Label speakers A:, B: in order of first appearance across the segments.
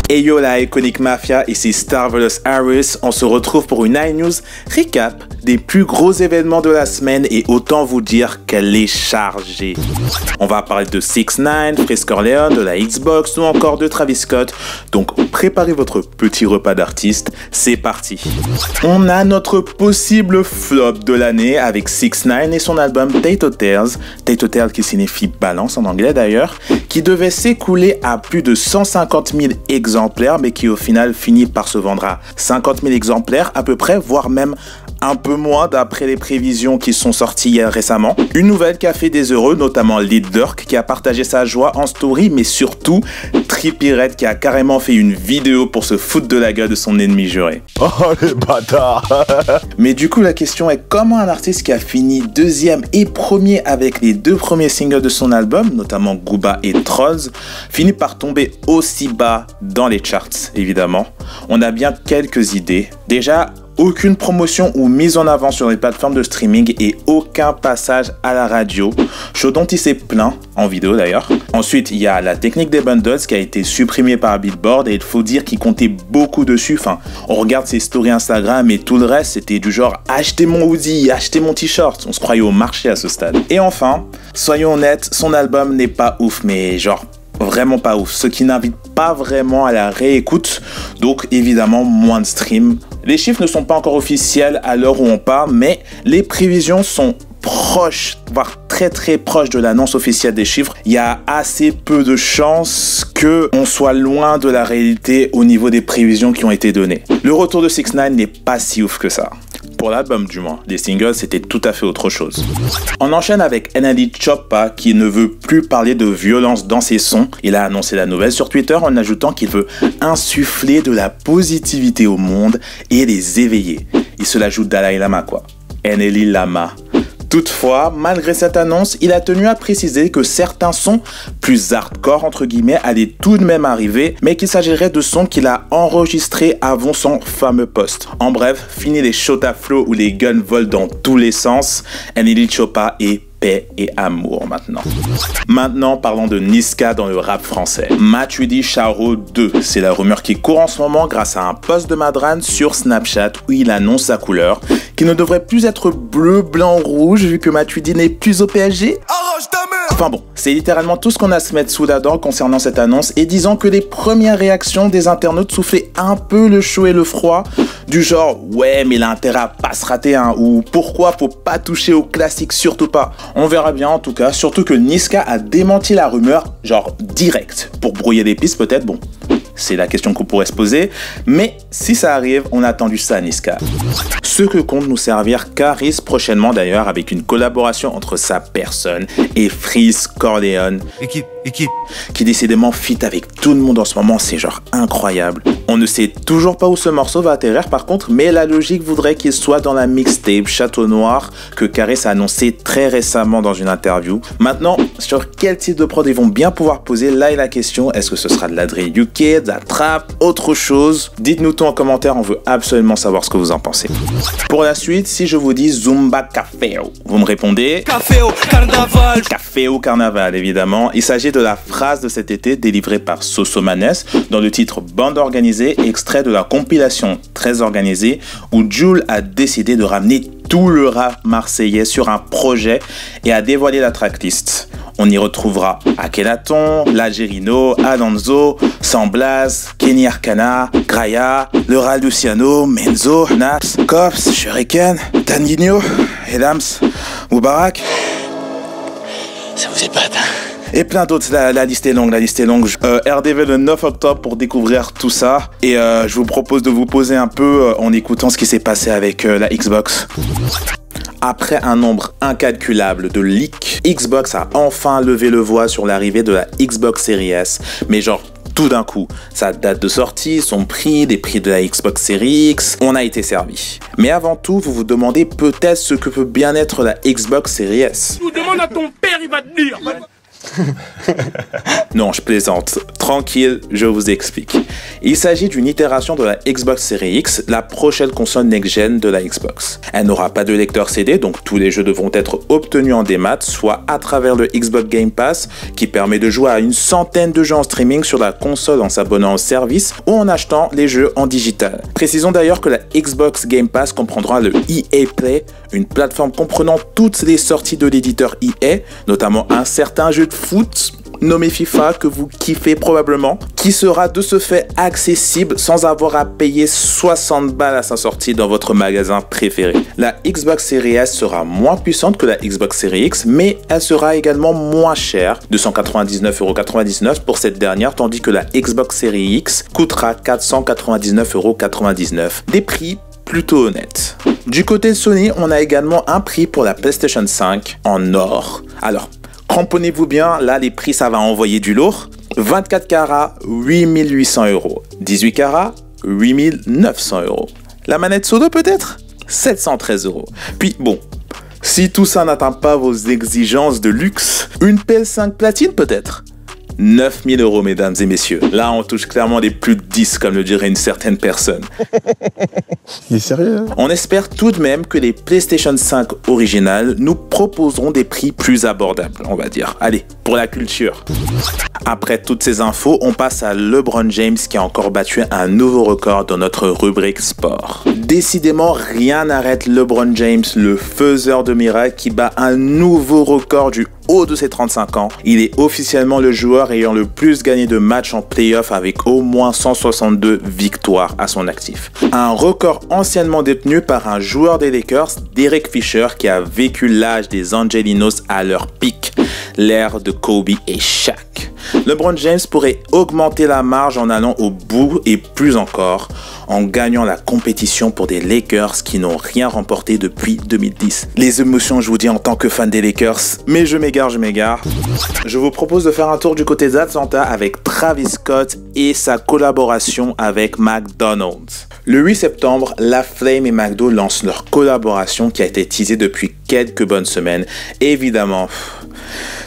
A: Hey yo la Iconic Mafia, ici Starvelous Harris, on se retrouve pour une iNews recap des plus gros événements de la semaine et autant vous dire qu'elle est chargée. On va parler de 6ix9ine, Freeze Corleone, de la Xbox ou encore de Travis Scott, donc préparez votre petit repas d'artiste, c'est parti. On a notre possible flop de l'année avec 6ix9ine et son album Tato Tales qui signifie balance en anglais d'ailleurs, qui devait s'écouler à plus de 150 000 exemplaires mais qui au final finit par se vendre à 50 000 exemplaires à peu près, voire même un peu moins d'après les prévisions qui sont sorties récemment. Une nouvelle qui a fait des heureux, notamment Lil Durk qui a partagé sa joie en story, mais surtout Trippie Redd qui a carrément fait une vidéo pour se foutre de la gueule de son ennemi juré.
B: Oh les bâtards.
A: Mais du coup la question est comment un artiste qui a fini deuxième et premier avec les deux premiers singles de son album, notamment Gooba et Trolls, finit par tomber aussi bas dans les charts évidemment. On a bien quelques idées. Déjà, aucune promotion ou mise en avant sur les plateformes de streaming et aucun passage à la radio, chose dont il s'est plaint, en vidéo d'ailleurs. Ensuite, il y a la technique des bundles qui a été supprimée par Billboard et il faut dire qu'il comptait beaucoup dessus. Enfin, on regarde ses stories Instagram et tout le reste, c'était du genre « achetez mon hoodie, achetez mon t-shirt ». On se croyait au marché à ce stade. Et enfin, soyons honnêtes, son album n'est pas ouf, mais genre vraiment pas ouf, ce qui n'invite pas vraiment à la réécoute, donc évidemment moins de streams. Les chiffres ne sont pas encore officiels à l'heure où on parle, mais les prévisions sont proches, voire très proches de l'annonce officielle des chiffres. Il y a assez peu de chances qu'on soit loin de la réalité au niveau des prévisions qui ont été données. Le retour de 6ix9ine n'est pas si ouf que ça. Pour l'album du moins, les singles c'était tout à fait autre chose. On enchaîne avec NLE Choppa qui ne veut plus parler de violence dans ses sons. Il a annoncé la nouvelle sur Twitter en ajoutant qu'il veut insuffler de la positivité au monde et les éveiller. Il se l'ajoute Dalai Lama quoi. NLE Lama. Toutefois, malgré cette annonce, il a tenu à préciser que certains sons plus hardcore entre guillemets allaient tout de même arriver, mais qu'il s'agirait de sons qu'il a enregistrés avant son fameux post. En bref, fini les shots à flow où les guns volent dans tous les sens. NLE Choppa est paix et amour maintenant. Maintenant, parlons de Niska dans le rap français. Matuidi Charo 2, c'est la rumeur qui court en ce moment grâce à un post de Madran sur Snapchat où il annonce sa couleur, qui ne devrait plus être bleu, blanc, rouge vu que Matuidi n'est plus au PSG. Enfin bon, c'est littéralement tout ce qu'on a à se mettre sous la dent concernant cette annonce et disant que les premières réactions des internautes soufflaient un peu le chaud et le froid, du genre « ouais mais il a intérêt à pas se rater hein » ou « pourquoi faut pas toucher au classique surtout pas ». On verra bien en tout cas, surtout que Niska a démenti la rumeur, genre direct, pour brouiller les pistes peut-être, bon. C'est la question qu'on pourrait se poser, mais si ça arrive, on a attendu ça Niska. Ce que compte nous servir Caris prochainement d'ailleurs avec une collaboration entre sa personne et Freeze Corleone. Équipe. Qui décidément fit avec tout le monde en ce moment, c'est genre incroyable. On ne sait toujours pas où ce morceau va atterrir par contre, mais la logique voudrait qu'il soit dans la mixtape Château Noir que Caris a annoncé très récemment dans une interview. Maintenant, sur quel type de prod ils vont bien pouvoir poser, là est la question, est-ce que ce sera de la drill UK, de la trap, autre chose? Dites-nous tout en commentaire, on veut absolument savoir ce que vous en pensez. Pour la suite, si je vous dis Zumba Caféo, vous me répondez Caféo Carnaval. Caféo Carnaval évidemment, il s'agit de la phrase de cet été délivrée par Sosomanes dans le titre Bande organisée, extrait de la compilation Très organisée où Jul a décidé de ramener tout le rap marseillais sur un projet et a dévoilé la tracklist. On y retrouvera Akhenaton, Lagerino, Alonso, Samblaz, Kenny Arcana, Graya, Leral Luciano, Menzo, Naps, Cops, Shuriken, Danilo, Edams, Moubarak.
C: Ça vous épate, hein?
A: Et plein d'autres, la liste est longue, RDV le 9 octobre pour découvrir tout ça. Et je vous propose de vous poser un peu en écoutant ce qui s'est passé avec la Xbox. Après un nombre incalculable de leaks, Xbox a enfin levé le voile sur l'arrivée de la Xbox Series S. Mais genre tout d'un coup, sa date de sortie, son prix, les prix de la Xbox Series X, on a été servi. Mais avant tout, vous vous demandez peut-être ce que peut bien être la Xbox Series S.
D: Tu demandes à ton père, il va te dire.
A: Non, je plaisante. Tranquille, je vous explique. Il s'agit d'une itération de la Xbox Series X, la prochaine console next-gen de la Xbox. Elle n'aura pas de lecteur CD, donc tous les jeux devront être obtenus en démat, soit à travers le Xbox Game Pass, qui permet de jouer à une centaine de jeux en streaming sur la console en s'abonnant au service ou en achetant les jeux en digital. Précisons d'ailleurs que la Xbox Game Pass comprendra le EA Play, une plateforme comprenant toutes les sorties de l'éditeur EA, notamment un certain jeu de foot nommé FIFA que vous kiffez probablement, qui sera de ce fait accessible sans avoir à payer 60 balles à sa sortie dans votre magasin préféré. La Xbox Series S sera moins puissante que la Xbox Series X, mais elle sera également moins chère, 299,99€ pour cette dernière, tandis que la Xbox Series X coûtera 499,99€. Des prix plutôt honnêtes. Du côté de Sony, on a également un prix pour la PlayStation 5 en or. Alors, cramponnez-vous bien, là les prix ça va envoyer du lourd. 24 carats, 8800€. 18 carats, 8900€. La manette solo peut-être 713€. Puis bon, si tout ça n'atteint pas vos exigences de luxe, une PS5 platine peut-être 9000€, mesdames et messieurs. Là, on touche clairement les plus de 10, comme le dirait une certaine personne.
B: Il est sérieux, hein?
A: On espère tout de même que les PlayStation 5 originales nous proposeront des prix plus abordables, on va dire. Allez, pour la culture. Après toutes ces infos, on passe à LeBron James qui a encore battu un nouveau record dans notre rubrique sport. Décidément, rien n'arrête LeBron James, le faiseur de miracles, qui bat un nouveau record du haut de ses 35 ans. Il est officiellement le joueur ayant le plus gagné de matchs en playoff avec au moins 162 victoires à son actif. Un record anciennement détenu par un joueur des Lakers, Derek Fisher, qui a vécu l'âge des Angelinos à leur pic, l'ère de Kobe et Shaq. LeBron James pourrait augmenter la marge en allant au bout et plus encore, en gagnant la compétition pour des Lakers qui n'ont rien remporté depuis 2010. Les émotions, je vous dis en tant que fan des Lakers, mais je m'égare. Je vous propose de faire un tour du côté d'Atlanta avec Travis Scott et sa collaboration avec McDonald's. Le 8 septembre, La Flame et McDo lancent leur collaboration qui a été teasée depuis quelques bonnes semaines. Et évidemment,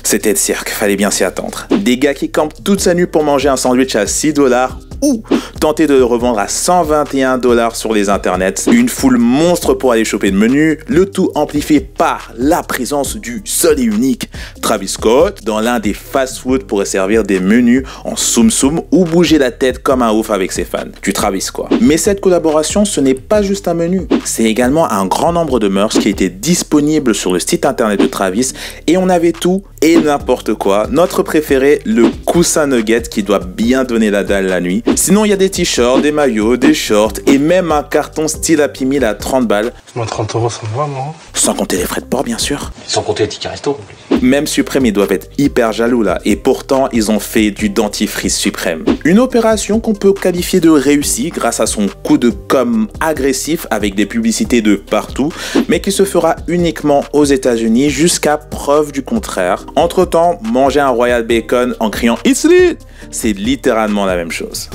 A: c'était le cirque, fallait bien s'y attendre. Des gars qui campent toute sa nuit pour manger un sandwich à 6$ ou tenter de le revendre à 121$ sur les internets. Une foule monstre pour aller choper le menu, le tout amplifié par la présence du seul et unique Travis Scott dans l'un des fast-food pour servir des menus en soum-soum ou bouger la tête comme un ouf avec ses fans. Du Travis quoi. Mais cette collaboration, ce n'est pas juste un menu, c'est également un grand nombre de merch qui étaient disponibles sur le site internet de Travis et on avait tout et n'importe quoi. Notre préféré, le coussin nugget qui doit bien donner la dalle la nuit. Sinon, il y a des t-shirts, des maillots, des shorts et même un carton style Happy Meal à 30 balles.
D: Moi, 30€, ça me va, moi.
A: Sans compter les frais de port, bien sûr.
C: Sans compter les tickets resto.
A: Même Supreme, ils doivent être hyper jaloux là. Et pourtant, ils ont fait du dentifrice Supreme. Une opération qu'on peut qualifier de réussie grâce à son coup de com agressif avec des publicités de partout, mais qui se fera uniquement aux États-Unis jusqu'à preuve du contraire. Entre-temps, manger un Royal Bacon en criant « It's lit !» c'est littéralement la même chose.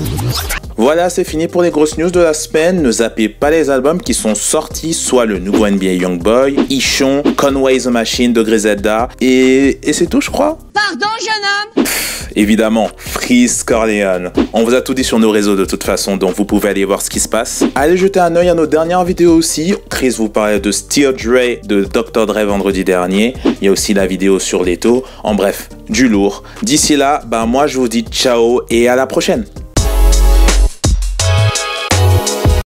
A: Voilà, c'est fini pour les grosses news de la semaine. Ne zappez pas les albums qui sont sortis, soit le nouveau NBA Youngboy, Ichon, Conway the Machine de Griselda, et c'est tout, je crois.
E: Pardon, jeune homme.
A: Évidemment, Freeze Corleone. On vous a tout dit sur nos réseaux de toute façon, donc vous pouvez aller voir ce qui se passe. Allez jeter un œil à nos dernières vidéos aussi. Chris vous parlait de Still Dre de Dr. Dre vendredi dernier. Il y a aussi la vidéo sur Leto. En bref, du lourd. D'ici là, moi je vous dis ciao et à la prochaine.